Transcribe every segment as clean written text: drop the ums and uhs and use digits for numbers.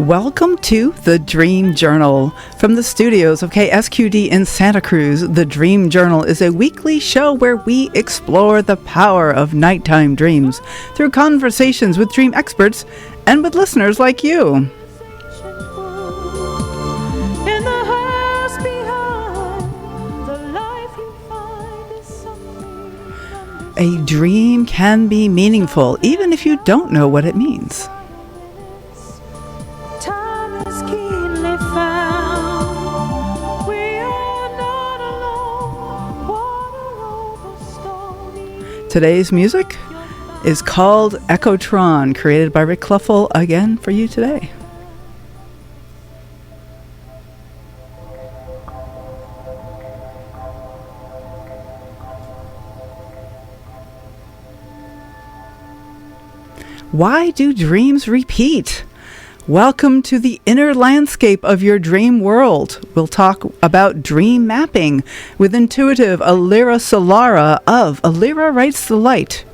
Welcome to The Dream Journal. From the studios of KSQD in Santa Cruz, The Dream Journal is a weekly show where we explore the power of nighttime dreams through conversations with dream experts and with listeners like you. A dream can be meaningful even if you don't know what it means. Today's music is called Echotron, created by Rick Cluffel, again for you today. Why do dreams repeat? Welcome to the inner landscape of your dream world. We'll talk about dream mapping with intuitive Alira Solara of Alira Writes the Light.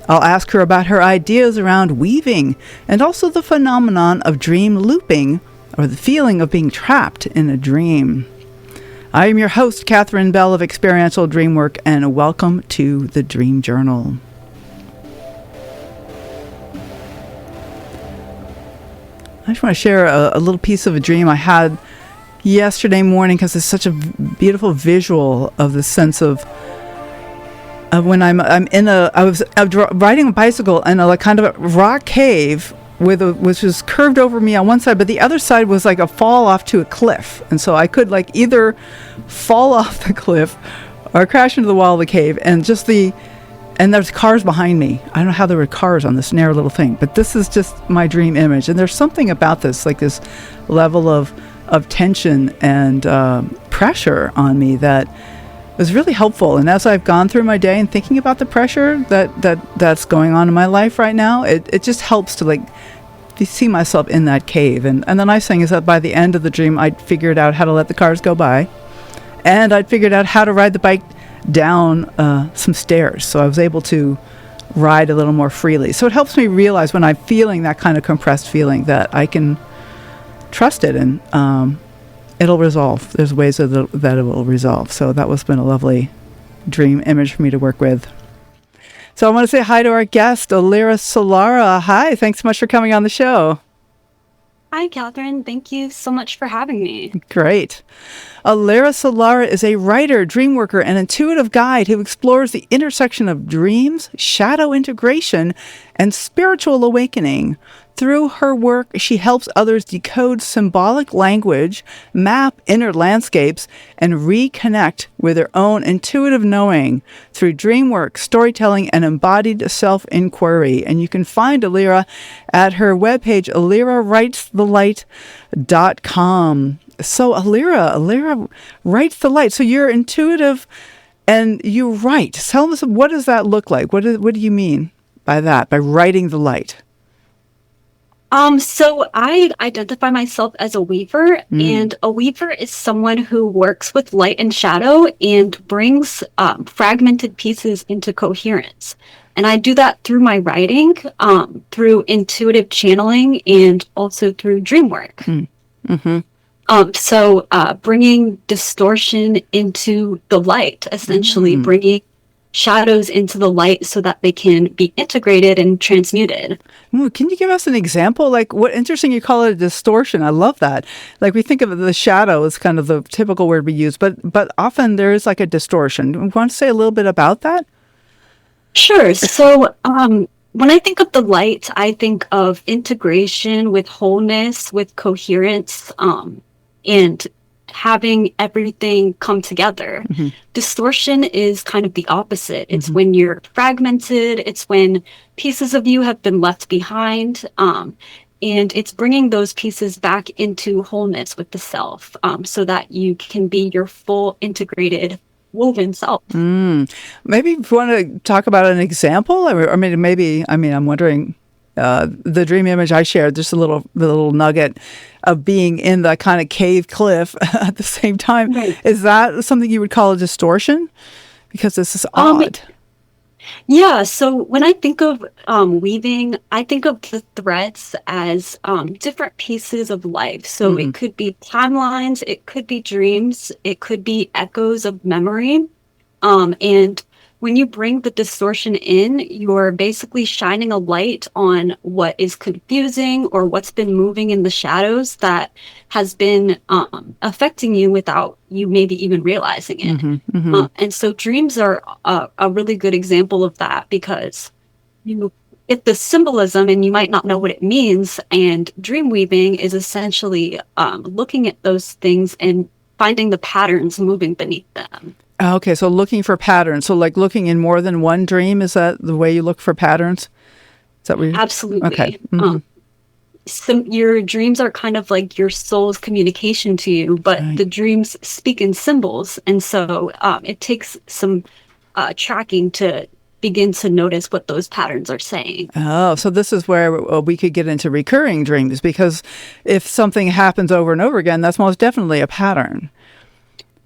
I'll ask her about her ideas around weaving and also the phenomenon of dream looping, or the feeling of being trapped in a dream. I am your host, Katherine Bell of Experiential Dreamwork, and welcome to the Dream Journal. I just want to share a little piece of a dream I had yesterday morning, because it's such a beautiful visual of the sense of when I was riding a bicycle in a kind of a rock cave which was curved over me on one side, but the other side was like a fall off to a cliff, and so I could like either fall off the cliff or crash into the wall of the cave, and there's cars behind me. I don't know how there were cars on this narrow little thing, but this is just my dream image. And there's something about this, like this level of tension and pressure on me that was really helpful. And as I've gone through my day and thinking about the pressure that's going on in my life right now, it just helps to see myself in that cave. And the nice thing is that by the end of the dream, I'd figured out how to let the cars go by, and I'd figured out how to ride the bike down some stairs, so I was able to ride a little more freely. So it helps me realize when I'm feeling that kind of compressed feeling that I can trust it, and it'll resolve. There's ways that it will resolve. So that was been a lovely dream image for me to work with. So I want to say hi to our guest, Alira Solara. Hi, thanks so much for coming on the show. Hi, Katherine. Thank you so much for having me. Great. Alira Solara is a writer, dream worker, and intuitive guide who explores the intersection of dreams, shadow integration, and spiritual awakening. Through her work, she helps others decode symbolic language, map inner landscapes, and reconnect with their own intuitive knowing through dream work, storytelling, and embodied self-inquiry. And you can find Alira at her webpage, alirawritesthelight.com. So Alira writes the light. So you're intuitive and you write. Tell us, what does that look like? What do you mean by that, by writing the light? So I identify myself as a weaver, and a weaver is someone who works with light and shadow and brings fragmented pieces into coherence. And I do that through my writing, through intuitive channeling, and also through dream work. Mm-hmm. So bringing distortion into the light, essentially bringing shadows into the light so that they can be integrated and transmuted. Can you give us an example? Like, what interesting you call it a distortion. I love that. Like, we think of the shadow as kind of the typical word we use, but often there is like a distortion. You want to say a little bit about that? Sure. So when I think of the light, I think of integration with wholeness, with coherence, and having everything come together. Mm-hmm. Distortion is kind of the opposite. It's when you're fragmented. It's when pieces of you have been left behind. And it's bringing those pieces back into wholeness with the self, so that you can be your full integrated woven self. Maybe if you want to talk about an example, I'm wondering, the dream image I shared, just the little nugget of being in the kind of cave cliff at the same time. Right. Is that something you would call a distortion? Because this is odd. Yeah, so when I think of weaving, I think of the threads as different pieces of life. So Mm-hmm. it could be timelines, it could be dreams, it could be echoes of memory. And when you bring the distortion in, you're basically shining a light on what is confusing or what's been moving in the shadows that has been affecting you without you maybe even realizing it. Mm-hmm. Mm-hmm. And so dreams are a really good example of that because you get the symbolism and you might not know what it means. And dream weaving is essentially looking at those things and finding the patterns moving beneath them. Okay, so looking for patterns. So like looking in more than one dream, is that the way you look for patterns? Is that what you Okay. Absolutely. Mm-hmm. Some your dreams are kind of like your soul's communication to you, but Right. the dreams speak in symbols, and so it takes some tracking to begin to notice what those patterns are saying. Oh, so this is where we could get into recurring dreams because if something happens over and over again, that's most definitely a pattern.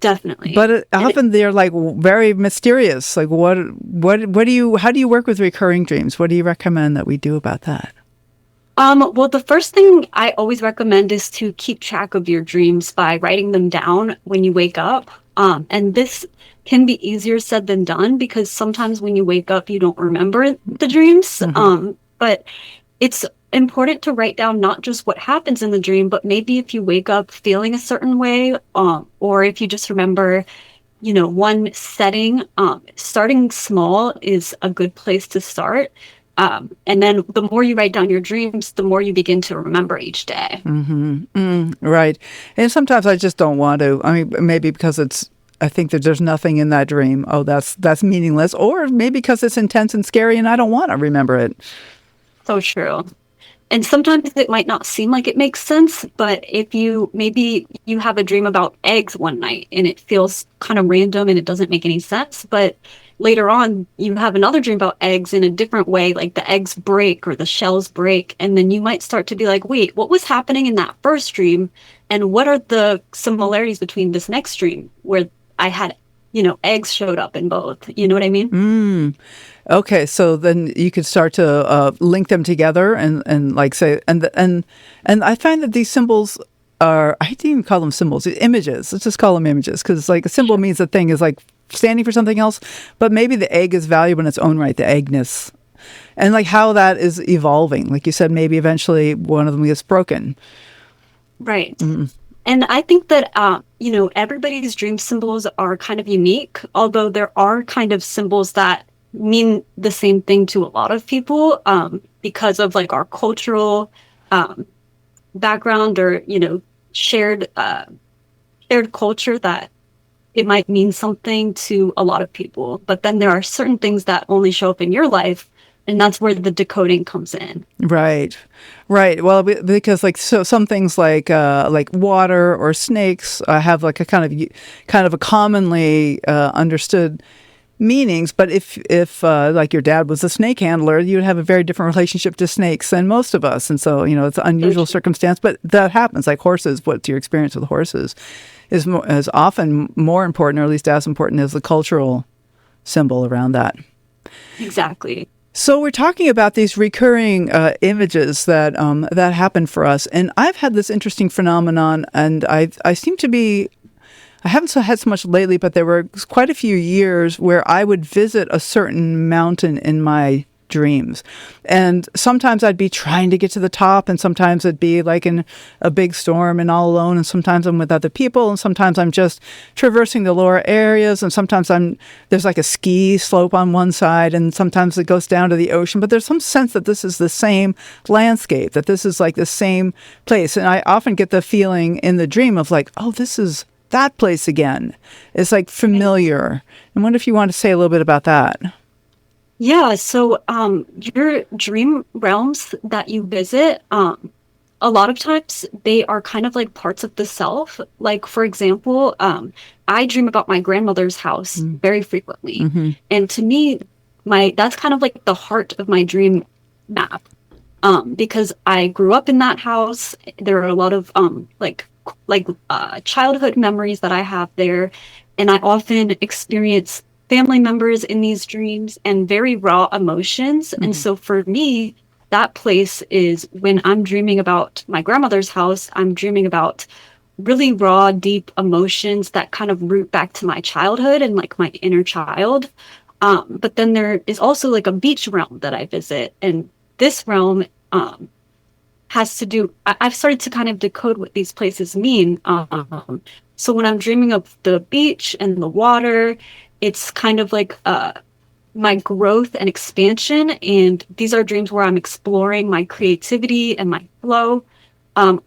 But Definitely. And often they're like very mysterious. Like what do you, how do you work with recurring dreams? What do you recommend that we do about that? well, the first thing I always recommend is to keep track of your dreams by writing them down when you wake up. And this can be easier said than done because sometimes when you wake up, you don't remember the dreams. Mm-hmm. But it's important to write down not just what happens in the dream, but maybe if you wake up feeling a certain way, or if you just remember, one setting, starting small is a good place to start. And then the more you write down your dreams, the more you begin to remember each day. Mm-hmm. Right. And sometimes I just don't want to. I mean, maybe because I think that there's nothing in that dream. Oh, that's meaningless. Or maybe because it's intense and scary and I don't want to remember it. So true. And sometimes it might not seem like it makes sense, but if maybe you have a dream about eggs one night and it feels kind of random and it doesn't make any sense, but later on you have another dream about eggs in a different way, like the eggs break or the shells break, and then you might start to be like, wait, what was happening in that first dream? And what are the similarities between this next dream where I had, eggs showed up in both? You know what I mean? Mm. Okay, so then you could start to link them together and like say and I find that these symbols are I didn't even call them symbols, images. Let's just call them images because like a symbol means the thing is like standing for something else, but maybe the egg is valuable in its own right, the eggness, and like how that is evolving. Like you said, maybe eventually one of them gets broken. Right. Mm. And I think that, everybody's dream symbols are kind of unique, although there are kind of symbols that mean the same thing to a lot of people because of like our cultural um, background or, shared, shared culture that it might mean something to a lot of people. But then there are certain things that only show up in your life. And that's where the decoding comes in. Right, right. Well, because like so, some things like water or snakes have like a kind of a commonly understood meanings. But if like your dad was a snake handler, you'd have a very different relationship to snakes than most of us. And so it's an unusual circumstance, but that happens. Like horses, what's your experience with horses is often more important, or at least as important as the cultural symbol around that. Exactly. So we're talking about these recurring images that happen for us, and I've had this interesting phenomenon, and I seem to be. I haven't had so much lately, but there were quite a few years where I would visit a certain mountain in my dreams. And sometimes I'd be trying to get to the top, and sometimes it'd be like in a big storm and all alone, and sometimes I'm with other people, and sometimes I'm just traversing the lower areas, and sometimes there's like a ski slope on one side, and sometimes it goes down to the ocean, but there's some sense that this is the same landscape, that this is like the same place. And I often get the feeling in the dream of like, oh, this is that place again. It's like familiar. I wonder if you want to say a little bit about that. Yeah, so your dream realms that you visit, a lot of times they are kind of like parts of the self. Like for example, I dream about my grandmother's house very frequently. Mm-hmm. And to me, that's kind of like the heart of my dream map. Because I grew up in that house. There are a lot of childhood memories that I have there, and I often experience family members in these dreams and very raw emotions. And Mm-hmm. so for me, that place is when I'm dreaming about my grandmother's house, I'm dreaming about really raw, deep emotions that kind of root back to my childhood and like my inner child. But then there is also like a beach realm that I visit. And this realm has to do, I've started to kind of decode what these places mean. So when I'm dreaming of the beach and the water, it's kind of like my growth and expansion. And these are dreams where I'm exploring my creativity and my flow.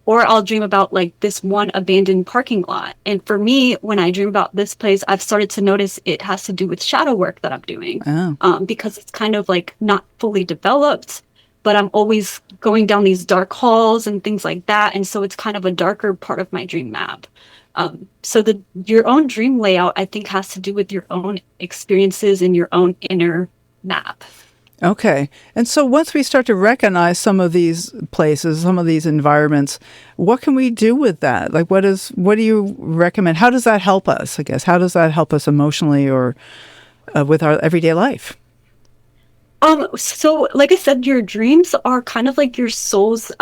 Or I'll dream about like this one abandoned parking lot. And for me, when I dream about this place, I've started to notice it has to do with shadow work that I'm doing, Oh. because it's kind of like not fully developed, but I'm always going down these dark halls and things like that. And so it's kind of a darker part of my dream map. So your own dream layout, I think, has to do with your own experiences and your own inner map. Okay. And so once we start to recognize some of these places, some of these environments, what can we do with that? Like, what do you recommend? How does that help us, I guess? How does that help us emotionally or with our everyday life? So like I said, your dreams are kind of like your soul's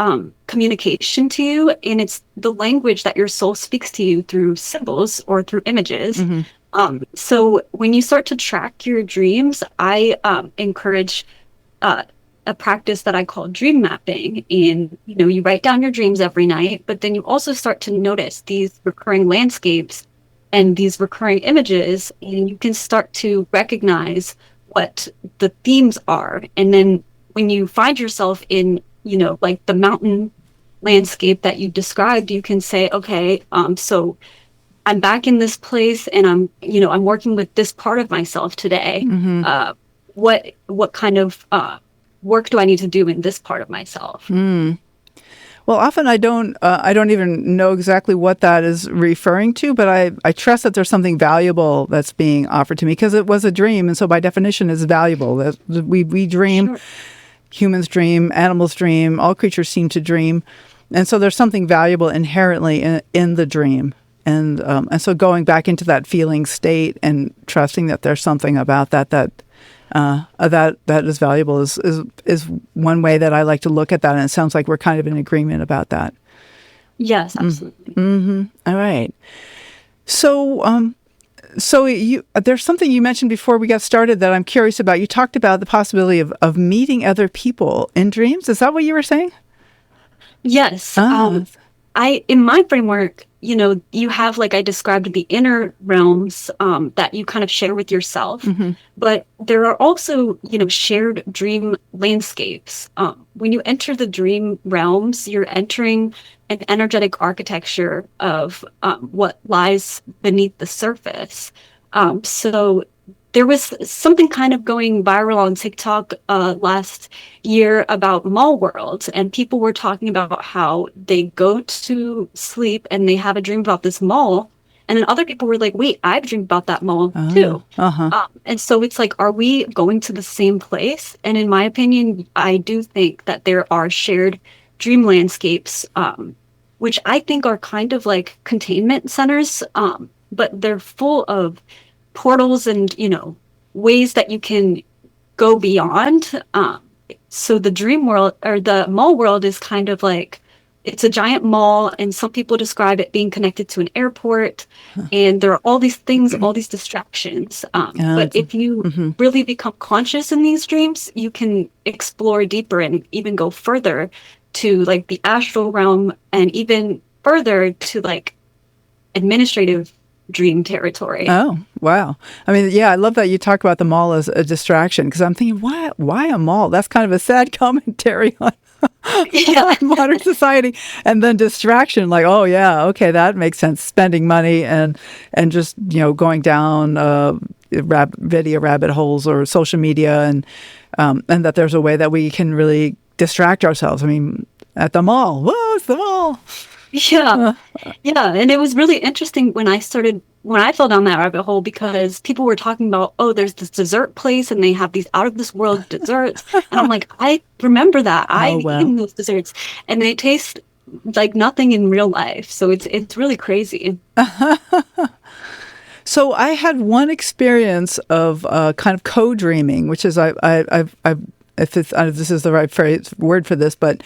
communication to you, and it's the language that your soul speaks to you through symbols or through images. Mm-hmm. So when you start to track your dreams, I encourage a practice that I call dream mapping. And you write down your dreams every night, but then you also start to notice these recurring landscapes and these recurring images, and you can start to recognize what the themes are. And then when you find yourself in, like the mountain landscape that you described, you can say, okay, so I'm back in this place and I'm working with this part of myself today. Mm-hmm. What kind of work do I need to do in this part of myself? Mm. Well, often I don't even know exactly what that is referring to, but I trust that there's something valuable that's being offered to me because it was a dream, and so by definition, it's valuable. That we dream, Sure. humans dream, animals dream, all creatures seem to dream, and so there's something valuable inherently in the dream, and so going back into that feeling state and trusting that there's something about that is valuable is one way that I like to look at that, and it sounds like we're kind of in agreement about that. Yes, absolutely. Mm-hmm. All right. So, there's something you mentioned before we got started that I'm curious about. You talked about the possibility of meeting other people in dreams. Is that what you were saying? Yes. Ah. In my framework, you have, like I described, the inner realms that you kind of share with yourself, Mm-hmm. but there are also, shared dream landscapes. When you enter the dream realms, you're entering an energetic architecture of what lies beneath the surface. So there was something kind of going viral on TikTok last year about mall worlds, and people were talking about how they go to sleep and they have a dream about this mall, and then other people were like, "Wait, I've dreamed about that mall too." Uh-huh. And so it's like, are we going to the same place? And in my opinion, I do think that there are shared dream landscapes, which I think are kind of like containment centers, but they're full of portals and ways that you can go beyond. So the dream world or the mall world is kind of like it's a giant mall, and some people describe it being connected to an airport, and there are all these things, all these distractions. But if you mm-hmm. really become conscious in these dreams, you can explore deeper and even go further to like the astral realm, and even further to like administrative dream territory. Oh, wow. I mean, yeah, I love that you talk about the mall as a distraction because I'm thinking, why a mall? That's kind of a sad commentary on Yeah. modern society. And then distraction, like, oh yeah, okay, that makes sense. Spending money and just going down video rabbit holes or social media, and that there's a way that we can really distract ourselves. I mean, at the mall, whoa, it's the mall. Yeah. Yeah. And it was really interesting when I fell down that rabbit hole, because people were talking about, oh, there's this dessert place and they have these out of this world desserts. And I'm like, I remember that. I've eaten those desserts and they taste like nothing in real life. So it's really crazy. So I had one experience of kind of co-dreaming, which is if this is the right word for this, but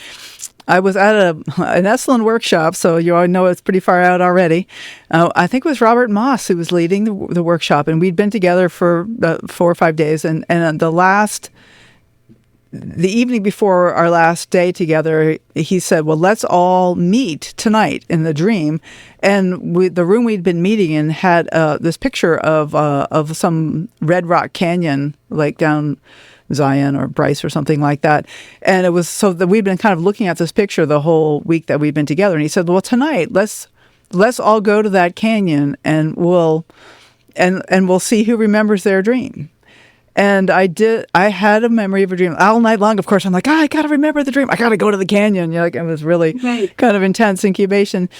I was at an Esalen workshop, so you all know it's pretty far out already. I think it was Robert Moss who was leading the workshop, and we'd been together for 4 or 5 days, and the evening before our last day together, he said, well, let's all meet tonight in the dream. And the room we'd been meeting in had this picture of some Red Rock Canyon, like down Zion or Bryce or something like that. And it was so that we'd been kind of looking at this picture the whole week that we'd been together. And he said, well, tonight, let's all go to that canyon and we'll see who remembers their dream. And I had a memory of a dream all night long. Of course, I'm like, I got to remember the dream. I got to go to the canyon. Like, it was really kind of intense incubation.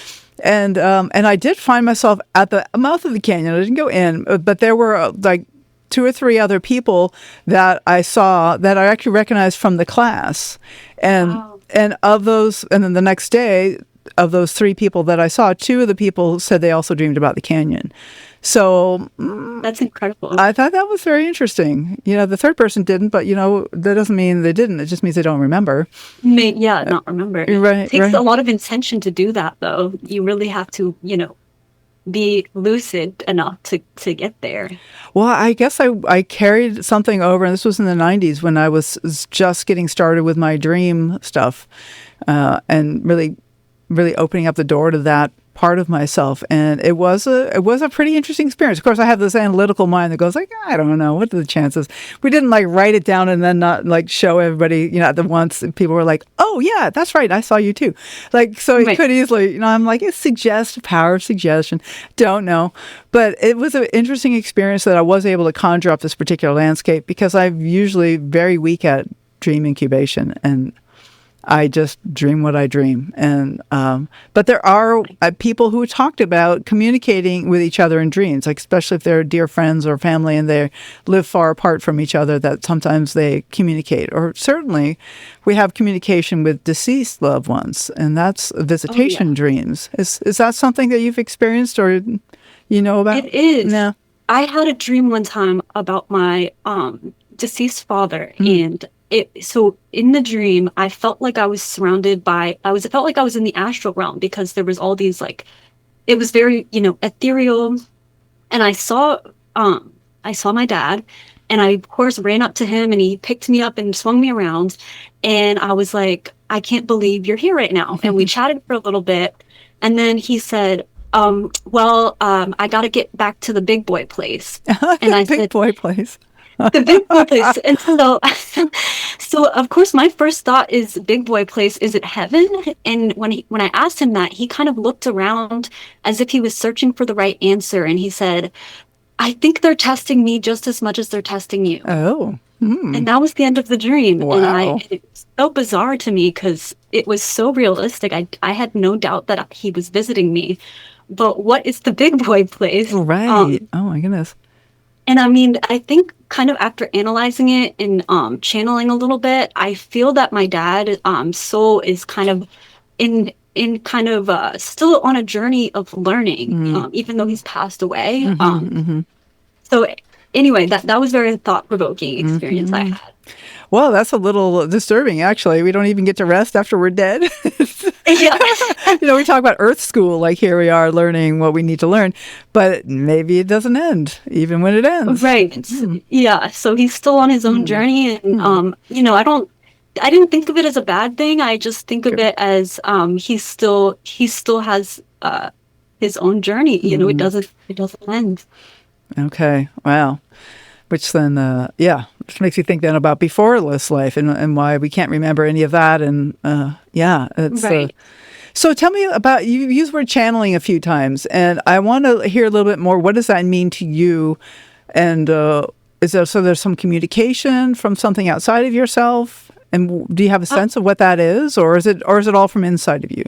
And I did find myself at the mouth of the canyon. I didn't go in, but there were like 2 or 3 other people that I saw that I actually recognized from the class. And of those, and then the next day, of those 3 people that I saw, 2 of the people said they also dreamed about the canyon. So that's incredible. I thought that was very interesting. The 3rd person didn't, but that doesn't mean they didn't. It just means they don't remember. Not remember. Right. It takes a lot of intention to do that, though. You really have to, be lucid enough to get there. Well, I guess I carried something over, and this was in the 90s when I was just getting started with my dream stuff, and really opening up the door to that part of myself. And it was a pretty interesting experience. Of course, I have this analytical mind that goes like, I don't know, what are the chances? We didn't like write it down and then not like show everybody, at the once. People were like, oh yeah, that's right, I saw you too. Like, so it could easily, I'm like, it's power of suggestion. Don't know. But it was an interesting experience that I was able to conjure up this particular landscape, because I'm usually very weak at dream incubation, and I just dream what I dream. And but there are people who talked about communicating with each other in dreams, like especially if they're dear friends or family and they live far apart from each other, that sometimes they communicate. Or certainly we have communication with deceased loved ones, and that's visitation dreams. Is that something that you've experienced or about? It is. No. I had a dream one time about my deceased father, and so in the dream, I felt like I was surrounded by, it felt like I was in the astral realm, because there was all these it was very, ethereal. And I saw my dad, and I of course ran up to him, and he picked me up and swung me around. And I was like, I can't believe you're here right now. And we chatted for a little bit. And then he said, I got to get back to the big boy place. And I said, big boy place. The big boy place. And so of course my first thought is, big boy place, is it heaven? And when I asked him that, he kind of looked around as if he was searching for the right answer, and he said, I think they're testing me just as much as they're testing you. Oh. And that was the end of the dream. Wow. And it was so bizarre to me, because it was so realistic. I had no doubt that he was visiting me. But what is the big boy place? Right. Oh my goodness. And I mean, I think kind of after analyzing it and channeling a little bit, I feel that my dad soul is kind of in kind of still on a journey of learning, even though he's passed away. So anyway, that was very thought-provoking experience I had. Well, that's a little disturbing, actually. We don't even get to rest after we're dead. Yeah. We talk about Earth School, like here we are learning what we need to learn, but maybe it doesn't end, even when it ends. Right. Yeah. So he's still on his own journey, and I didn't think of it as a bad thing. I just think of it as he still has his own journey. It doesn't end. Okay. Wow. Which then, which makes you think then about beforeless life and why we can't remember any of that. And it's right. So tell me about, you used the word channeling a few times, and I want to hear a little bit more. What does that mean to you? And there's some communication from something outside of yourself? And do you have a sense of what that is, or is it all from inside of you?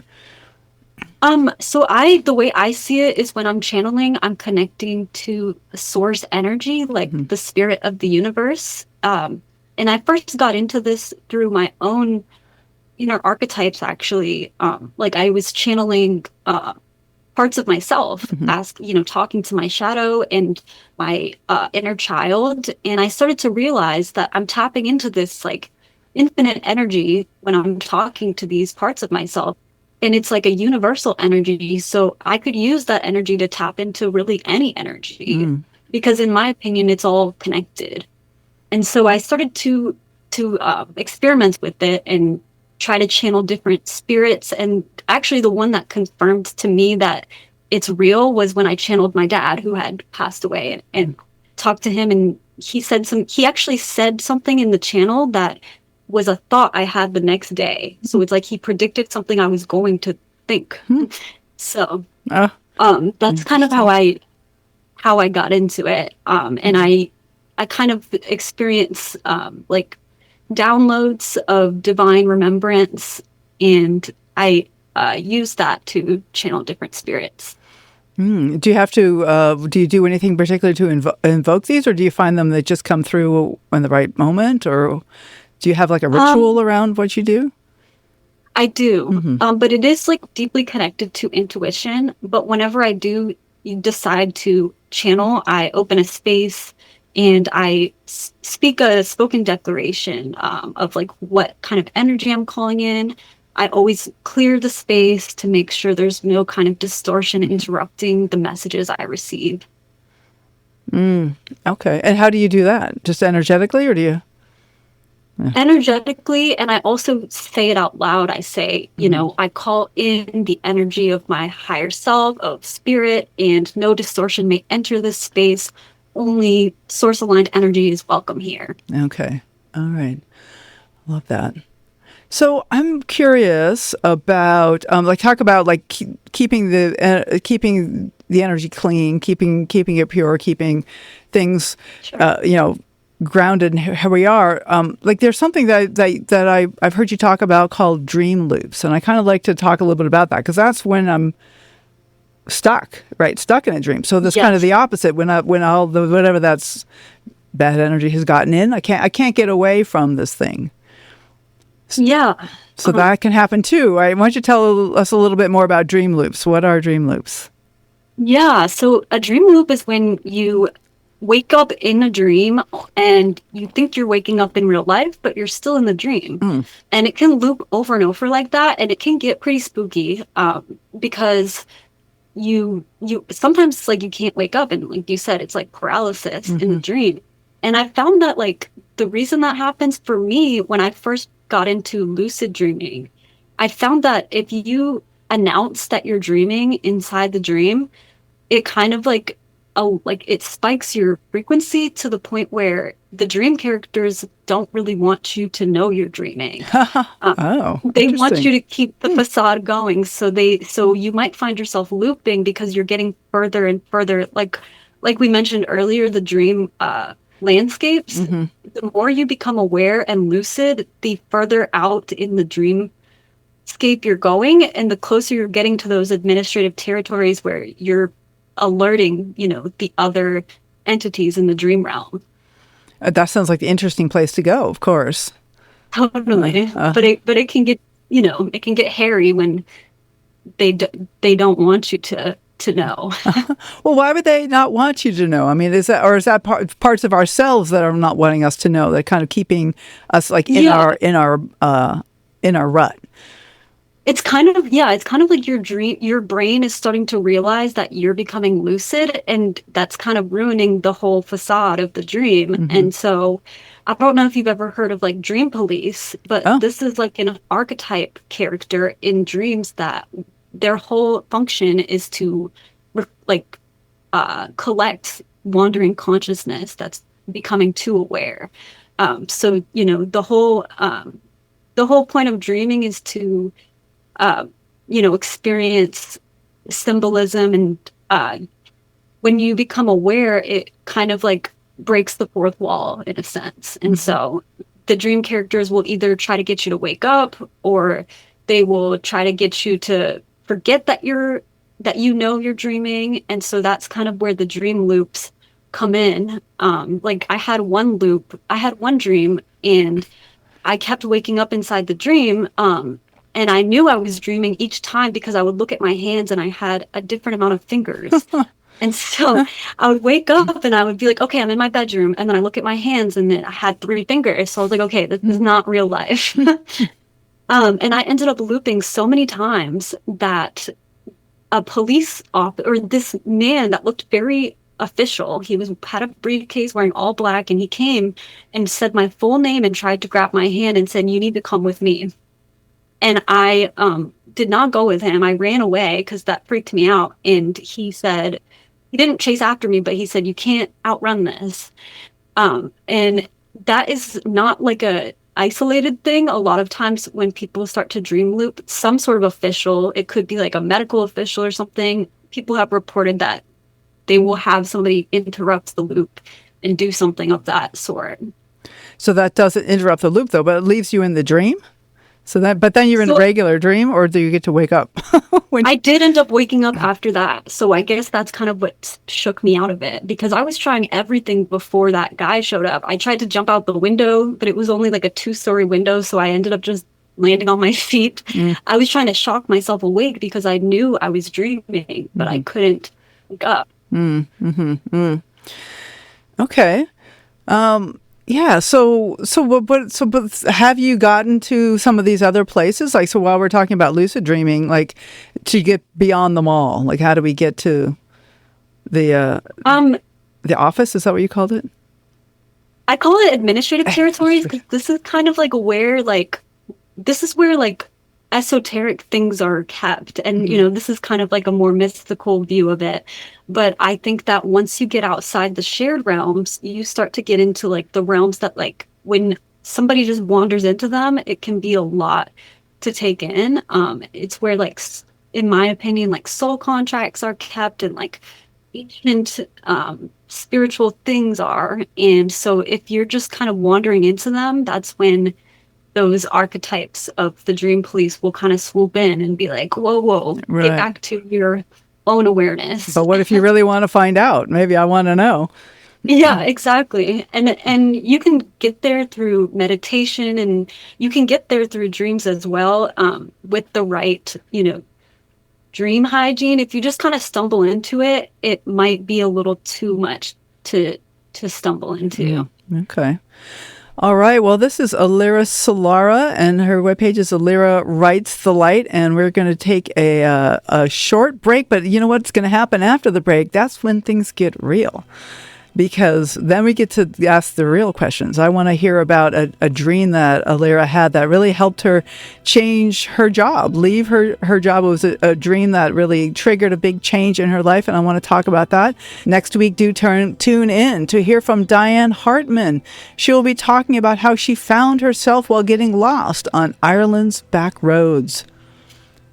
So the way I see it is, when I'm channeling, I'm connecting to source energy, like the spirit of the universe. And I first got into this through my own inner archetypes, actually. Like I was channeling parts of myself, talking to my shadow and my inner child. And I started to realize that I'm tapping into this like infinite energy when I'm talking to these parts of myself. And it's like a universal energy. So I could use that energy to tap into really any energy because in my opinion, it's all connected. And so I started to experiment with it and try to channel different spirits. And actually, the one that confirmed to me that it's real was when I channeled my dad, who had passed away, and talked to him. And he actually said something in the channel that was a thought I had the next day. So it's like he predicted something I was going to think. So that's kind of how I got into it. And I kind of experience like downloads of divine remembrance, and I use that to channel different spirits. Do you have to, do you do anything particular to invoke these, or do you find them that just come through in the right moment, or do you have like a ritual around what you do? I do, but it is like deeply connected to intuition. But whenever I do decide to channel, I open a space and I speak a spoken declaration of like what kind of energy I'm calling in. I always clear the space to make sure there's no kind of distortion interrupting the messages I receive. Okay. And how do you do that? Just energetically, or do you? Energetically, and I also say it out loud. I say, I call in the energy of my higher self, of spirit, and no distortion may enter this space. Only source aligned energy is welcome here. Okay. All right. Love that. So I'm curious about talk about like keeping the energy clean, keeping it pure, keeping things grounded in how we are. Like there's something that I've heard you talk about called dream loops, and I kind of like to talk a little bit about that because that's when I'm stuck in a dream. So that's kind of the opposite. When all the whatever that's bad energy has gotten in, I can't get away from this thing. Yeah. So that can happen too. Right? Why don't you tell us a little bit more about dream loops? What are dream loops? Yeah. So a dream loop is when you wake up in a dream and you think you're waking up in real life, but you're still in the dream. And it can loop over and over like that. And it can get pretty spooky because you sometimes like you can't wake up, and like you said, it's like paralysis in the dream. And I found that like the reason that happens for me when I first got into lucid dreaming, I found that if you announce that you're dreaming inside the dream, it kind of like it spikes your frequency to the point where the dream characters don't really want you to know you're dreaming. They want you to keep the facade going. So you might find yourself looping because you're getting further and further. Like we mentioned earlier, the dream landscapes. The more you become aware and lucid, the further out in the dreamscape you're going, and the closer you're getting to those administrative territories where you're alerting, the other entities in the dream realm. That sounds like the interesting place to go, of course. Totally. But it can get, it can get hairy when they don't want you to know. Well, why would they not want you to know? I mean, is that parts of ourselves that are not wanting us to know, that kind of keeping us like in our rut? It's kind of like your brain is starting to realize that you're becoming lucid, and that's kind of ruining the whole facade of the dream. And so I don't know if you've ever heard of like dream police, but this is like an archetype character in dreams that their whole function is to collect wandering consciousness that's becoming too aware. So the whole point of dreaming is to experience symbolism, and when you become aware, it kind of like breaks the fourth wall in a sense. And so the dream characters will either try to get you to wake up, or they will try to get you to forget that you're dreaming. And so that's kind of where the dream loops come in. Like I had one dream, and I kept waking up inside the dream. And I knew I was dreaming each time because I would look at my hands and I had a different amount of fingers. And so I would wake up and I would be like, okay, I'm in my bedroom. And then I look at my hands and then I had 3 fingers. So I was like, okay, this is not real life. And I ended up looping so many times that a police officer, or this man that looked very official, had a briefcase wearing all black, and he came and said my full name and tried to grab my hand and said, "You need to come with me." And I did not go with him. I ran away because that freaked me out. And he said, he didn't chase after me, but he said, "You can't outrun this." And that is not like a isolated thing. A lot of times when people start to dream loop, some sort of official, it could be like a medical official or something, people have reported that they will have somebody interrupt the loop and do something of that sort. So that doesn't interrupt the loop though, but it leaves you in the dream? But then you're in a regular dream, or do you get to wake up? I did end up waking up after that. So I guess that's kind of what shook me out of it, because I was trying everything before that guy showed up. I tried to jump out the window, but it was only like a 2-story window. So I ended up just landing on my feet. I was trying to shock myself awake because I knew I was dreaming, but I couldn't wake up. Okay. Yeah. But have you gotten to some of these other places? Like, so while we're talking about lucid dreaming, like to get beyond the mall, like how do we get to the office? Is that what you called it? I call it administrative territories because this is kind of like where this is where esoteric things are kept. And, this is kind of like a more mystical view of it. But I think that once you get outside the shared realms, you start to get into like the realms that when somebody just wanders into them, it can be a lot to take in. It's where in my opinion, soul contracts are kept and ancient spiritual things are. And so if you're just kind of wandering into them, that's when those archetypes of the dream police will kind of swoop in and be like, whoa, right. Get back to your own awareness. But what if you really want to find out? Maybe I want to know. Yeah, exactly. And you can get there through meditation, and you can get there through dreams as well, with the right, dream hygiene. If you just kind of stumble into it, it might be a little too much to stumble into. Okay. All right. Well, this is Alira Solara, and her webpage is Alira Writes the Light. And we're going to take a short break. But you know what's going to happen after the break? That's when things get real. Because then we get to ask the real questions. I want to hear about a dream that Alira had that really helped her change her job, leave her job. It was a dream that really triggered a big change in her life, and I want to talk about that. Next week, tune in to hear from Diane Hartman. She will be talking about how she found herself while getting lost on Ireland's back roads.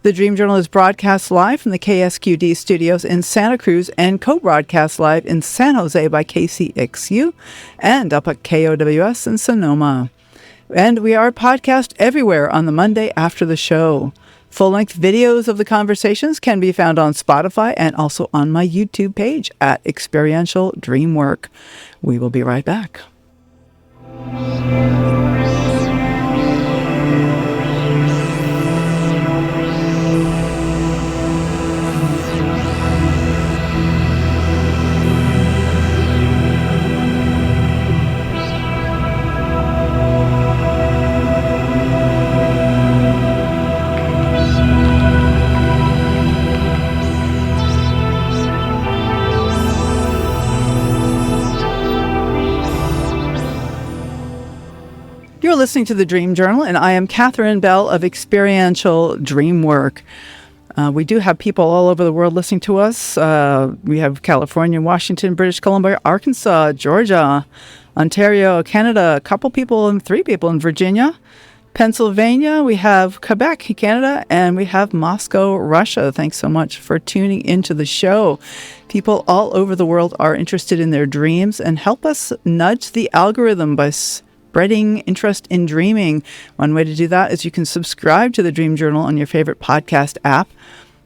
The Dream Journal is broadcast live from the KSQD studios in Santa Cruz and co-broadcast live in San Jose by KCXU and up at KOWS in Sonoma. And we are podcast everywhere on the Monday after the show. Full-length videos of the conversations can be found on Spotify and also on my YouTube page at Experiential Dreamwork. We will be right back. You're listening to the Dream Journal, and I am Katherine Bell of Experiential Dreamwork. We do have people all over the world listening to us. We have California, Washington, British Columbia, Arkansas, Georgia, Ontario, Canada, 3 people in Virginia, Pennsylvania. We have Quebec, Canada, and we have Moscow, Russia. Thanks so much for tuning into the show. People all over the world are interested in their dreams and help us nudge the algorithm by spreading interest in dreaming. One way to do that is you can subscribe to the Dream Journal on your favorite podcast app.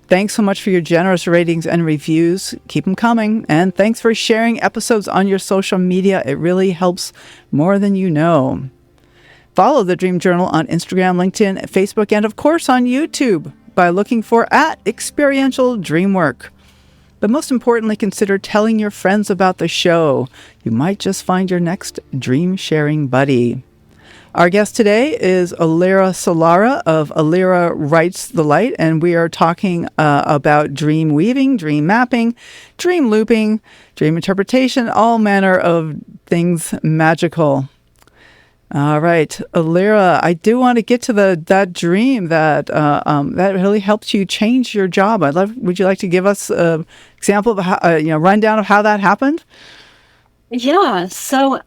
Thanks so much for your generous ratings and reviews. Keep them coming. And thanks for sharing episodes on your social media. It really helps more than you know. Follow the Dream Journal on Instagram, LinkedIn, Facebook, and of course on YouTube by looking for @Experiential Dreamwork. But most importantly, consider telling your friends about the show. You might just find your next dream sharing buddy. Our guest today is Alira Solara of Alira Writes the Light, and we are talking about dream weaving, dream mapping, dream looping, dream interpretation, all manner of things magical. All right, Alira, I do want to get to that dream that really helped you change your job. Would you like to give us an example of how, rundown of how that happened? Yeah. So,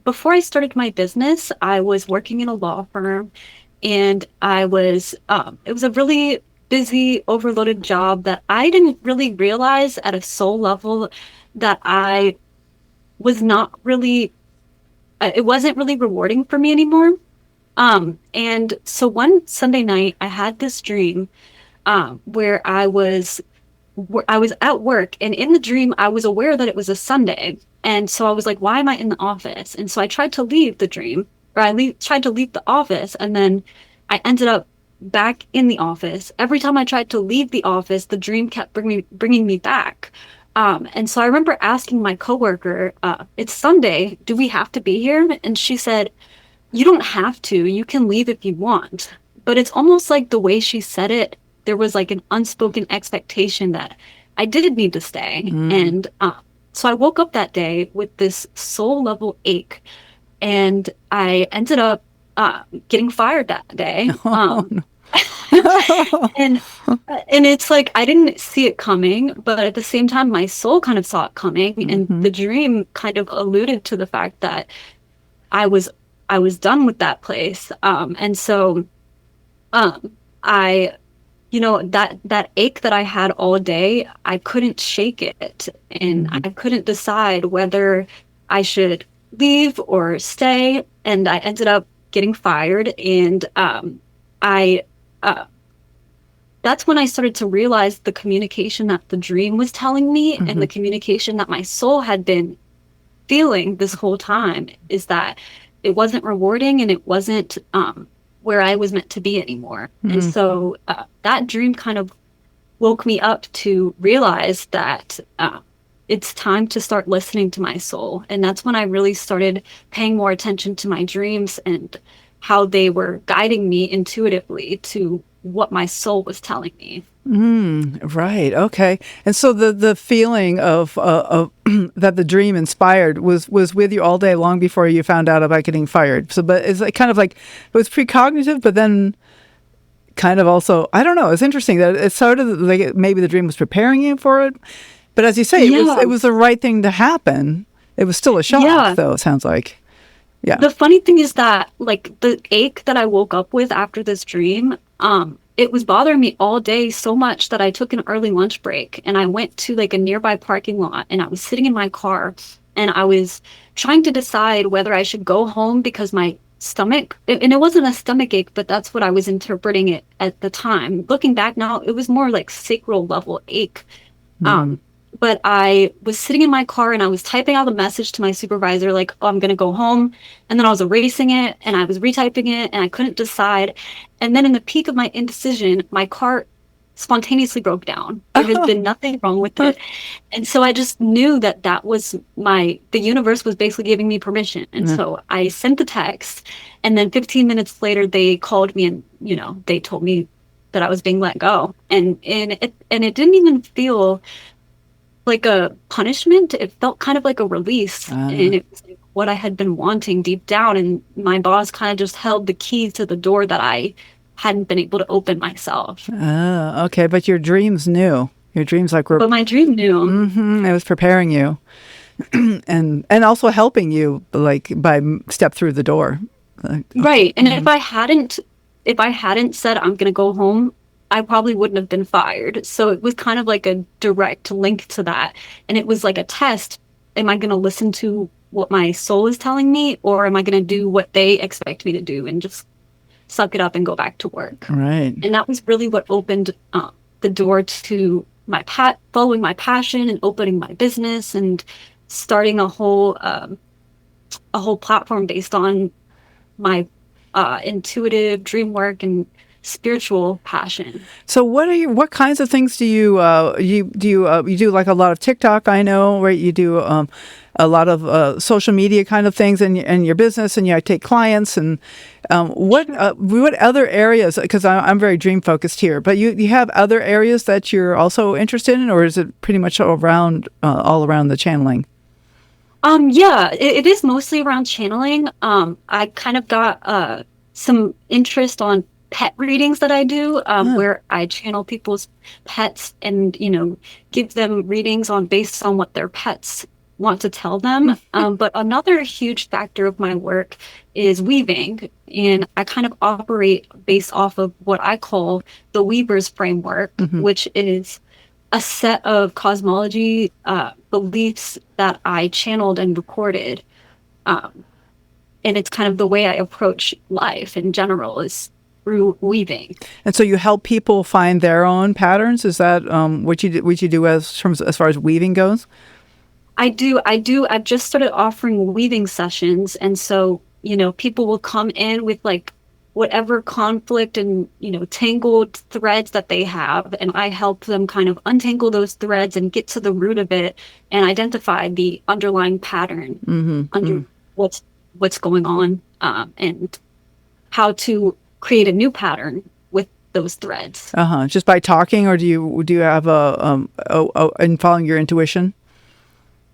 before I started my business, I was working in a law firm, and it was a really busy, overloaded job that I didn't really realize at a soul level that I was not really, it wasn't really rewarding for me anymore. And so one Sunday night, I had this dream, where I was at work, and in the dream, I was aware that it was a Sunday. And so I was like, why am I in the office? And so I tried to leave the dream, or tried to leave the office, and then I ended up back in the office. Every time I tried to leave the office, the dream kept bringing me back. And so I remember asking my coworker, it's Sunday, do we have to be here? And she said, you don't have to, you can leave if you want. But it's almost like the way she said it, there was like an unspoken expectation that I did need to stay. And so I woke up that day with this soul level ache, and I ended up getting fired that day. And it's like I didn't see it coming, but at the same time, my soul kind of saw it coming, and the dream kind of alluded to the fact that I was done with that place. And so I, that ache that I had all day, I couldn't shake it, and I couldn't decide whether I should leave or stay, and I ended up getting fired. And that's when I started to realize the communication that the dream was telling me, and the communication that my soul had been feeling this whole time, is that it wasn't rewarding, and it wasn't where I was meant to be anymore. And so that dream kind of woke me up to realize that it's time to start listening to my soul. And that's when I really started paying more attention to my dreams and how they were guiding me intuitively to what my soul was telling me. Right. Okay. And so the feeling of that the dream inspired was with you all day long before you found out about getting fired. So, but it's like kind of like it was precognitive, but then kind of also, I don't know. It's interesting that it's sort of like maybe the dream was preparing you for it, but as you say, it was the right thing to happen. It was still a shock, though. It sounds like. Yeah. The funny thing is that, like, the ache that I woke up with after this dream, it was bothering me all day so much that I took an early lunch break, and I went to like a nearby parking lot, and I was sitting in my car, and I was trying to decide whether I should go home because my stomach, and it wasn't a stomach ache, but that's what I was interpreting it at the time. Looking back now, it was more like sacral level ache. But I was sitting in my car, and I was typing out a message to my supervisor, like, oh, I'm going to go home. And then I was erasing it, and I was retyping it, and I couldn't decide. And then in the peak of my indecision, my car spontaneously broke down. There has been nothing wrong with it. And so I just knew that was the universe was basically giving me permission. And so I sent the text, and then 15 minutes later, they called me, and, they told me that I was being let go. And it didn't even feel like a punishment. It felt kind of like a release, and it was like what I had been wanting deep down. And my boss kind of just held the key to the door that I hadn't been able to open myself. Okay, but your dreams knew. Your dreams were. But my dream knew. It was preparing you, and also helping you, like by step through the door. Right, and if I hadn't said I'm going to go home, I probably wouldn't have been fired. So it was kind of like a direct link to that. And it was like a test. Am I going to listen to what my soul is telling me, or am I going to do what they expect me to do and just suck it up and go back to work? Right. And that was really what opened the door to following my passion and opening my business and starting a whole a whole platform based on my intuitive dream work and spiritual passion. So what kinds of things do you do like a lot of TikTok, I know, right? You do a lot of social media kind of things in your business, and you take clients, and what other areas, because I'm very dream focused here, but you have other areas that you're also interested in, or is it pretty much all around the channeling? Yeah, it is mostly around channeling. I kind of got some interest on pet readings that I do, Huh. where I channel people's pets and, give them readings on based on what their pets want to tell them. But another huge factor of my work is weaving, and I kind of operate based off of what I call the Weaver's framework, Hmm. which is a set of cosmology beliefs that I channeled and recorded. Um, and it's kind of the way I approach life in general is through weaving. And so you help people find their own patterns. Is that what you do as far as weaving goes? I do. I've just started offering weaving sessions. And so, people will come in with like whatever conflict and, tangled threads that they have. And I help them kind of untangle those threads and get to the root of it and identify the underlying pattern under what's going on, and how to create a new pattern with those threads. Uh-huh. Just by talking, or do you have and following your intuition?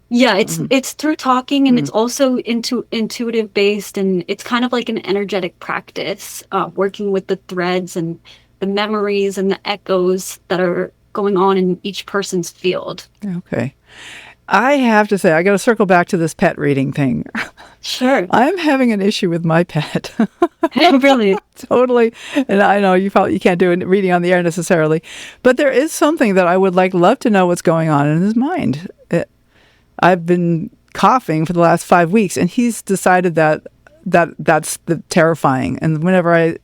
Yeah, it's through talking, and it's also intuitive based, and it's kind of like an energetic practice, working with the threads and the memories and the echoes that are going on in each person's field. Okay. I have to say, I got to circle back to this pet reading thing. Sure. I'm having an issue with my pet. Really. Totally. And I know you can't do a reading on the air necessarily, but there is something that I would love to know what's going on in his mind. I've been coughing for the last 5 weeks, and he's decided that's the terrifying. And whenever I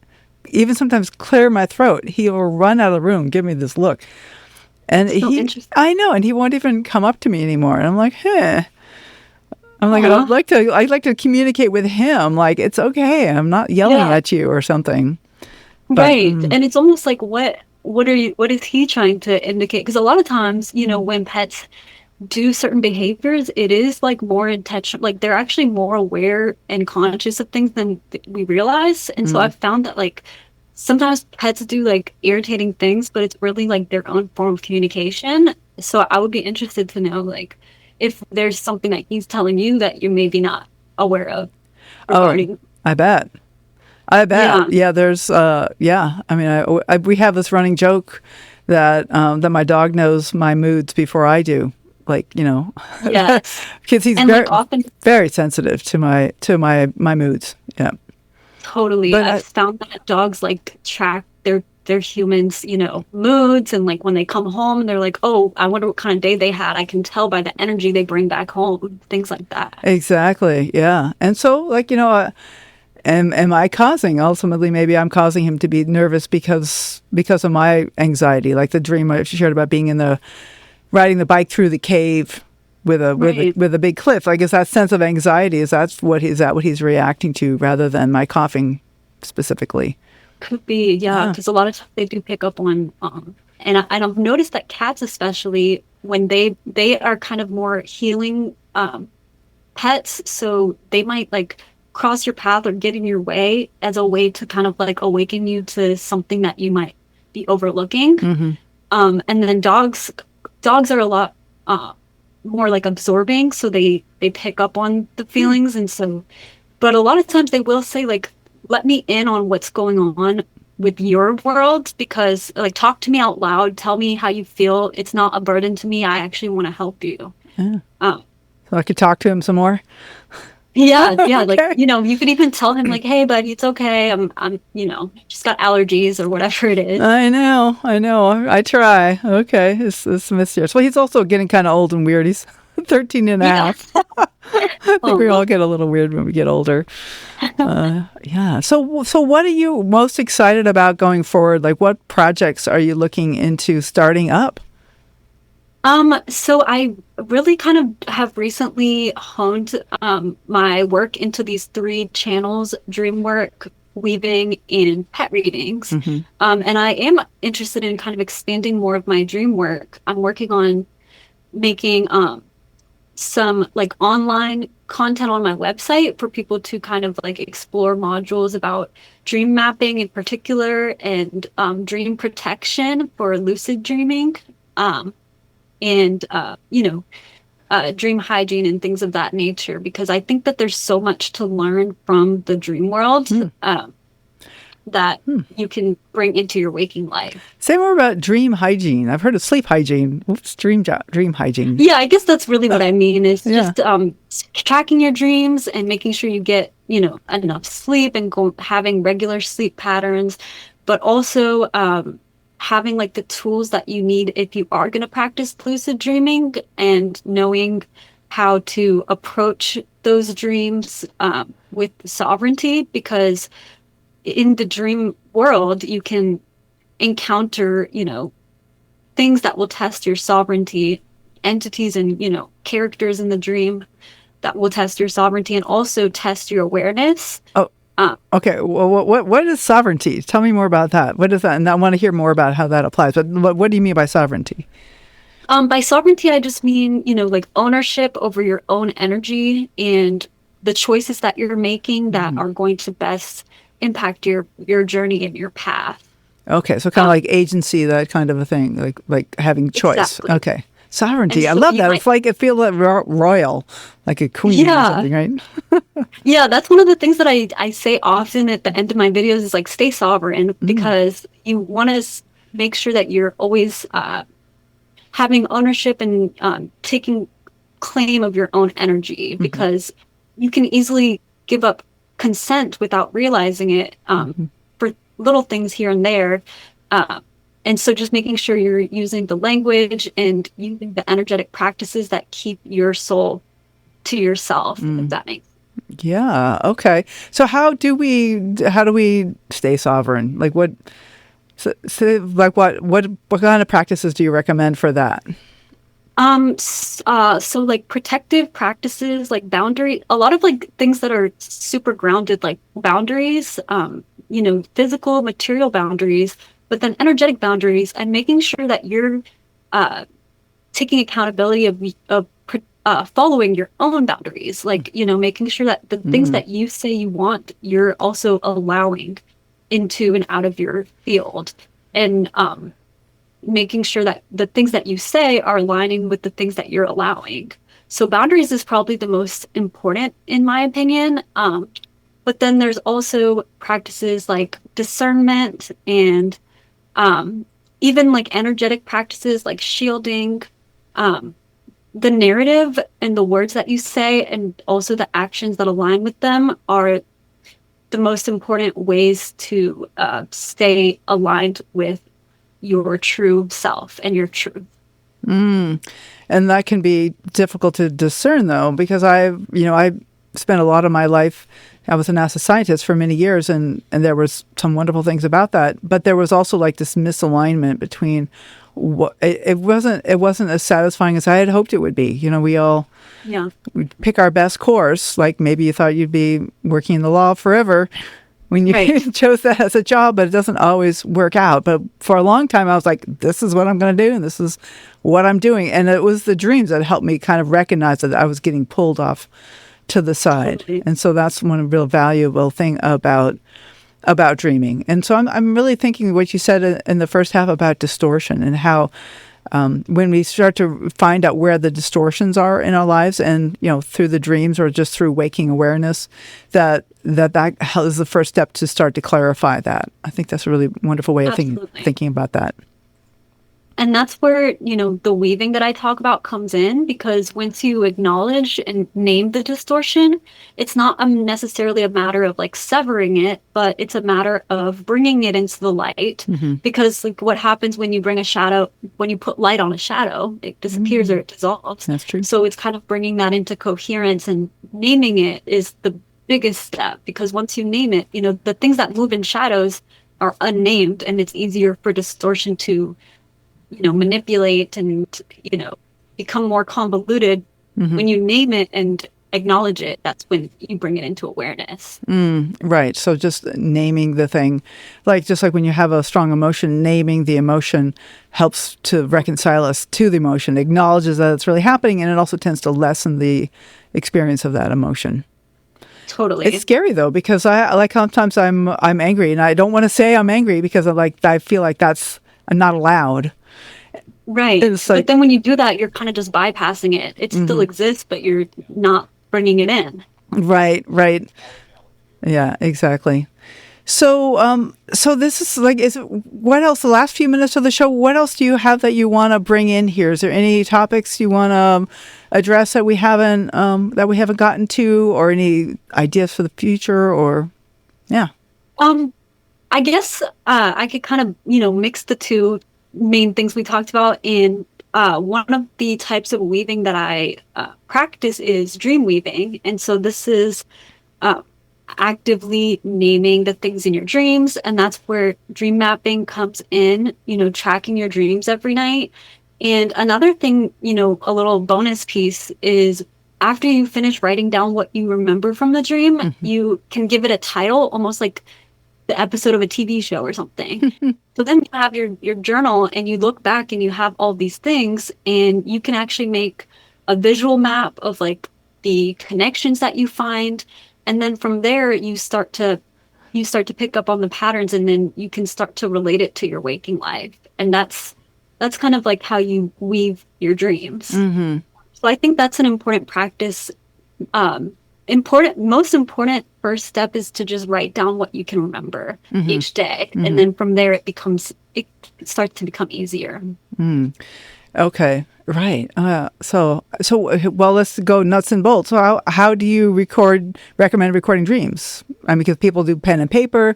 even sometimes clear my throat, he will run out of the room, give me this look. And So interesting. I know, and he won't even come up to me anymore. And I'm like, huh. I'm like, Uh-huh. I'd like to communicate with him. Like, it's okay. I'm not yelling Yeah. at you or something. But Right. And it's almost like what is he trying to indicate? Because a lot of times, when pets do certain behaviors, it is like more intentional, like they're actually more aware and conscious of things than we realize. And so I've found that like sometimes pets do like irritating things, but it's really like their own form of communication. So I would be interested to know like if there's something that he's telling you that you're maybe not aware of oh, regarding. I bet. I bet. Yeah. Yeah, there's yeah. I mean, we have this running joke that my dog knows my moods before I do. Like, Yes. because he's And like often, very sensitive to my moods. Yeah. totally, But I've found that dogs like track their humans, moods, and like when they come home and they're like, oh, I wonder what kind of day they had. I can tell by the energy they bring back home, things like that. exactly. Yeah. And so, like, am I causing ultimately? Maybe I'm causing him to be nervous because of my anxiety, like the dream I shared about being riding the bike through the cave Right. with a big cliff. I guess that sense of anxiety is that what he's reacting to rather than my coughing specifically. Could be, yeah, Yeah. because a lot of times they do pick up on, and I've noticed that cats, especially when they are kind of more healing pets, so they might like cross your path or get in your way as a way to kind of like awaken you to something that you might be overlooking. Hmm. And then dogs are a lot more like absorbing, so they pick up on the feelings, and so, but a lot of times they will say like, let me in on what's going on with your world, because like talk to me out loud, tell me how you feel. It's not a burden to me. I actually want to help you. Yeah. um So I could talk to him some more. yeah, yeah, like Okay. you could even tell him like, hey buddy, it's okay, I'm just got allergies or whatever it is. I know. I try. Okay. It's mysterious. Well, he's also getting kind of old and weird. He's 13 and a Yeah. half. I think we all Oh. get a little weird when we get older. Yeah. So what are you most excited about going forward? Like, what projects are you looking into starting up? So I really kind of have recently honed my work into these three channels: dream work, weaving, and pet readings. Hmm. And I am interested in kind of expanding more of my dream work. I'm working on making some like online content on my website for people to kind of like explore modules about dream mapping in particular, and dream protection for lucid dreaming. Um, and dream hygiene and things of that nature, because I think that there's so much to learn from the dream world that you can bring into your waking life. Say more about dream hygiene. I've heard of sleep hygiene. What's dream hygiene? Yeah, I guess that's really what I mean, is Yeah. just tracking your dreams and making sure you get, enough sleep and having regular sleep patterns, but also having like the tools that you need if you are going to practice lucid dreaming, and knowing how to approach those dreams with sovereignty, because in the dream world you can encounter, things that will test your sovereignty, entities and, characters in the dream that will test your sovereignty and also test your awareness. Oh, Um, okay. Well, what is sovereignty? Tell me more about that. What is that? And I want to hear more about how that applies. But what do you mean by sovereignty? by sovereignty, I just mean, like ownership over your own energy and the choices that you're making that are going to best impact your journey and your path. Okay, so kind of like agency, that kind of a thing, like having choice. Exactly. Okay, And sovereignty. I so love you that. might, It feels like royal, like a queen or yeah, something, right? yeah, that's one of the things that I say often at the end of my videos is like, stay sovereign, Mm, because you want to make sure that you're always having ownership and taking claim of your own energy, mm-hmm, because you can easily give up consent without realizing it, mm-hmm, for little things here and there. Uh, and so just making sure you're using the language and using the energetic practices that keep your soul to yourself, if mm. that makes Yeah. Okay. So how do we stay sovereign? Like what? So like what kind of practices do you recommend for that? so like protective practices, like boundary, a lot of like things that are super grounded, like boundaries, physical, material boundaries, but then energetic boundaries, and making sure that you're uh, taking accountability of following your own boundaries, like, making sure that the things Mm, that you say you want, you're also allowing into and out of your field. And making sure that the things that you say are aligning with the things that you're allowing. So boundaries is probably the most important in my opinion. But then there's also practices like discernment and um, even like energetic practices like shielding. Um, the narrative and the words that you say, and also the actions that align with them, are the most important ways to stay aligned with your true self and your truth. mm. And that can be difficult to discern, though, because I spent a lot of my life. I was a NASA scientist for many years, and there was some wonderful things about that. But there was also like this misalignment between what it wasn't as satisfying as I had hoped it would be. Yeah, We pick our best course. Like maybe you thought you'd be working in the law forever when you right. chose that as a job, but it doesn't always work out. But for a long time, I was like, this is what I'm going to do, and this is what I'm doing. And it was the dreams that helped me kind of recognize that I was getting pulled off to the side. Totally. And so that's one real valuable thing about dreaming. And so I'm really thinking what you said in the first half about distortion, and how when we start to find out where the distortions are in our lives, and through the dreams or just through waking awareness, that is the first step to start to clarify that. I think that's a really wonderful way of Absolutely. thinking about that. And that's where, the weaving that I talk about comes in, because once you acknowledge and name the distortion, it's not necessarily a matter of like severing it, but it's a matter of bringing it into the light. Mm-hmm. Because like what happens when you bring a shadow, when you put light on a shadow, it disappears or it dissolves. That's true. So it's kind of bringing that into coherence, and naming it is the biggest step, because once you name it, the things that move in shadows are unnamed, and it's easier for distortion to manipulate and, become more convoluted. When you name it and acknowledge it, that's when you bring it into awareness. Right. So just naming the thing, just like when you have a strong emotion, naming the emotion helps to reconcile us to the emotion, acknowledges that it's really happening, and it also tends to lessen the experience of that emotion. Totally. It's scary though, because I sometimes I'm angry, and I don't want to say I'm angry because I feel like that's not allowed. Right. But then when you do that, you're kind of just bypassing it. It still exists, but you're not bringing it in. Right. Yeah, exactly. So, so this is what else? The last few minutes of the show, what else do you have that you want to bring in here? Is there any topics you want to address that we haven't gotten to, or any ideas for the future, or yeah? I guess I could kind of mix the two main things we talked about. In one of the types of weaving that I practice is dream weaving, and so this is actively naming the things in your dreams, and that's where dream mapping comes in, tracking your dreams every night. And another thing, a little bonus piece is after you finish writing down what you remember from the dream, you can give it a title, almost like the episode of a TV show or something. So then you have your journal, and you look back and you have all these things, and you can actually make a visual map of like the connections that you find. And then from there you start to pick up on the patterns, and then you can start to relate it to your waking life. And that's kind of like how you weave your dreams. So I think that's an important practice. Most important first step is to just write down what you can remember each day. And then from there it starts to become easier. Okay. Right. So let's go nuts and bolts. So how do you recommend recording dreams? I mean, because people do pen and paper.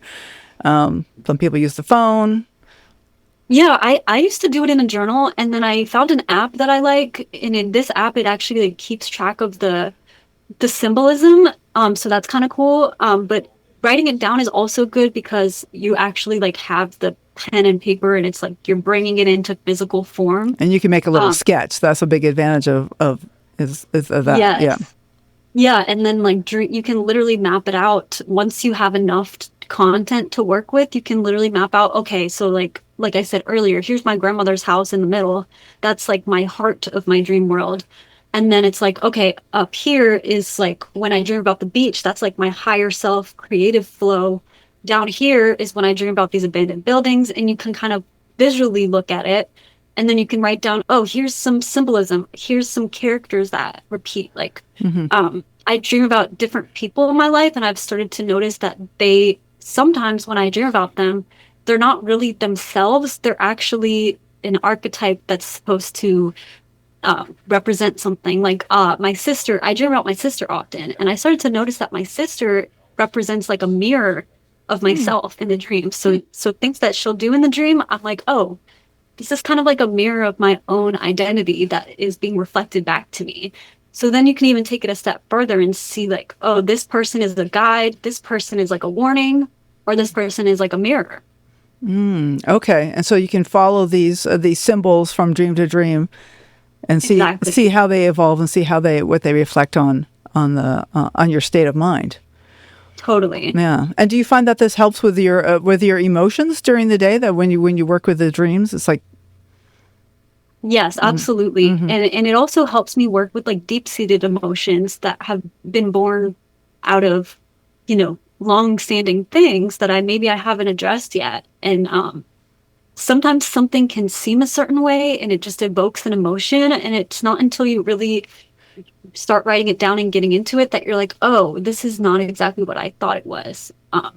Some people use the phone. Yeah, I used to do it in a journal, and then I found an app that I like. And in this app, it actually keeps track of the symbolism. So that's kind of cool. But writing it down is also good because you actually have the pen and paper, and it's like you're bringing it into physical form. And you can make a little sketch. That's a big advantage of that. Yes. Yeah, and then you can literally map it out once you have enough content to work with. You can literally map out, okay, so like I said earlier, here's my grandmother's house in the middle. That's like my heart of my dream world. And then it's like, okay, up here is like when I dream about the beach, that's like my higher self creative flow. Down here is when I dream about these abandoned buildings, and you can kind of visually look at it. And then you can write down, oh, here's some symbolism. Here's some characters that repeat. I dream about different people in my life, and I've started to notice that sometimes when I dream about them, they're not really themselves. They're actually an archetype that's supposed to represent something. My sister, I dream about my sister often, and I started to notice that my sister represents like a mirror of myself in the dream. So things that she'll do in the dream, I'm like, oh, this is kind of like a mirror of my own identity that is being reflected back to me. So then you can even take it a step further and see like, oh, this person is a guide, this person is like a warning, or this person is like a mirror. Okay. And so you can follow these symbols from dream to dream and see how they evolve, and see what they reflect on your state of mind. Totally. Yeah. And do you find that this helps with your emotions during the day? That when you work with the dreams, it's like. Yes, absolutely. And it also helps me work with like deep-seated emotions that have been born out of, long-standing things that I haven't addressed yet. And sometimes something can seem a certain way, and it just evokes an emotion, and it's not until you really start writing it down and getting into it that you're like, oh, this is not exactly what I thought it was. I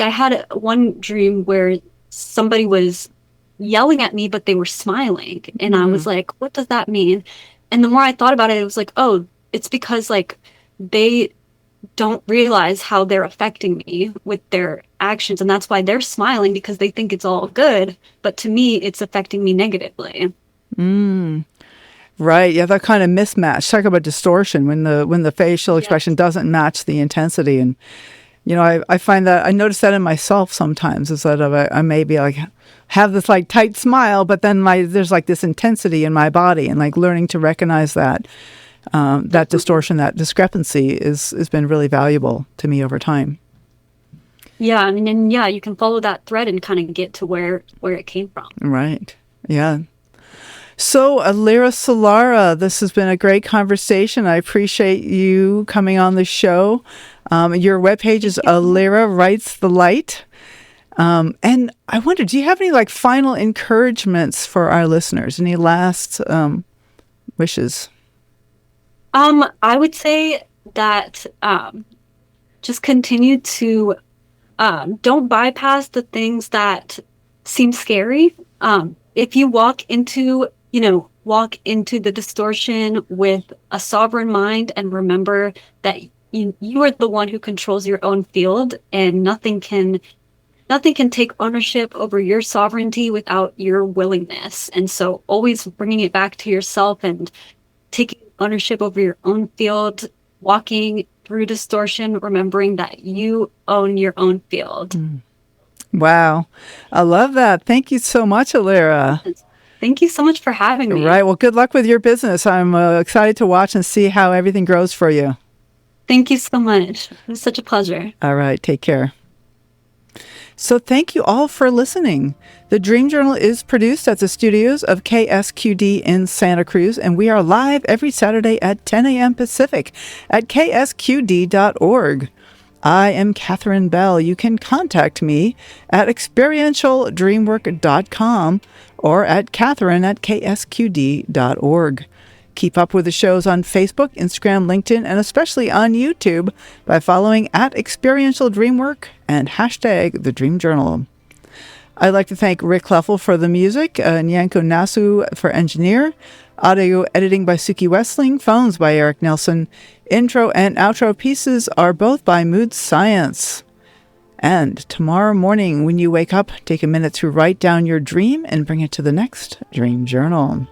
had one dream where somebody was yelling at me, but they were smiling. And I was like, what does that mean? And the more I thought about it, it was like, oh, it's because they don't realize how they're affecting me with their actions. And that's why they're smiling, because they think it's all good. But to me, it's affecting me negatively. Right. Yeah, that kind of mismatch. Talk about distortion when the facial expression doesn't match the intensity. And I find that I notice that in myself sometimes, is that I maybe like have this like tight smile, but then there's like this intensity in my body, and like learning to recognize that that distortion, that discrepancy has been really valuable to me over time. Yeah, and yeah, you can follow that thread and kind of get to where it came from. Right. Yeah. So, Alira Solara, this has been a great conversation. I appreciate you coming on the show. Your webpage is Alira Writes the Light. And I wonder, do you have any like final encouragements for our listeners? Any last wishes? I would say that just continue to don't bypass the things that seem scary. If you walk into the distortion with a sovereign mind, and remember that you are the one who controls your own field, and nothing can take ownership over your sovereignty without your willingness. And so always bringing it back to yourself and taking ownership over your own field, walking through distortion, remembering that you own your own field. Wow. I love that. Thank you so much, Alira. Thank you so much for having me. Right. Well, good luck with your business. I'm excited to watch and see how everything grows for you. Thank you so much. It was such a pleasure. All right. Take care. So thank you all for listening. The Dream Journal is produced at the studios of KSQD in Santa Cruz, and we are live every Saturday at 10 a.m. Pacific at ksqd.org. I am Katherine Bell. You can contact me at experientialdreamwork.com or at Katherine@ksqd.org. Keep up with the shows on Facebook, Instagram, LinkedIn, and especially on YouTube by following at Experiential Dreamwork and hashtag The Dream Journal. I'd like to thank Rick Kleffel for the music, Nyanko Nasu for engineer, audio editing by Suki Westling, phones by Eric Nelson. Intro and outro pieces are both by Mood Science. And tomorrow morning when you wake up, take a minute to write down your dream and bring it to the next Dream Journal.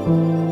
Thank you.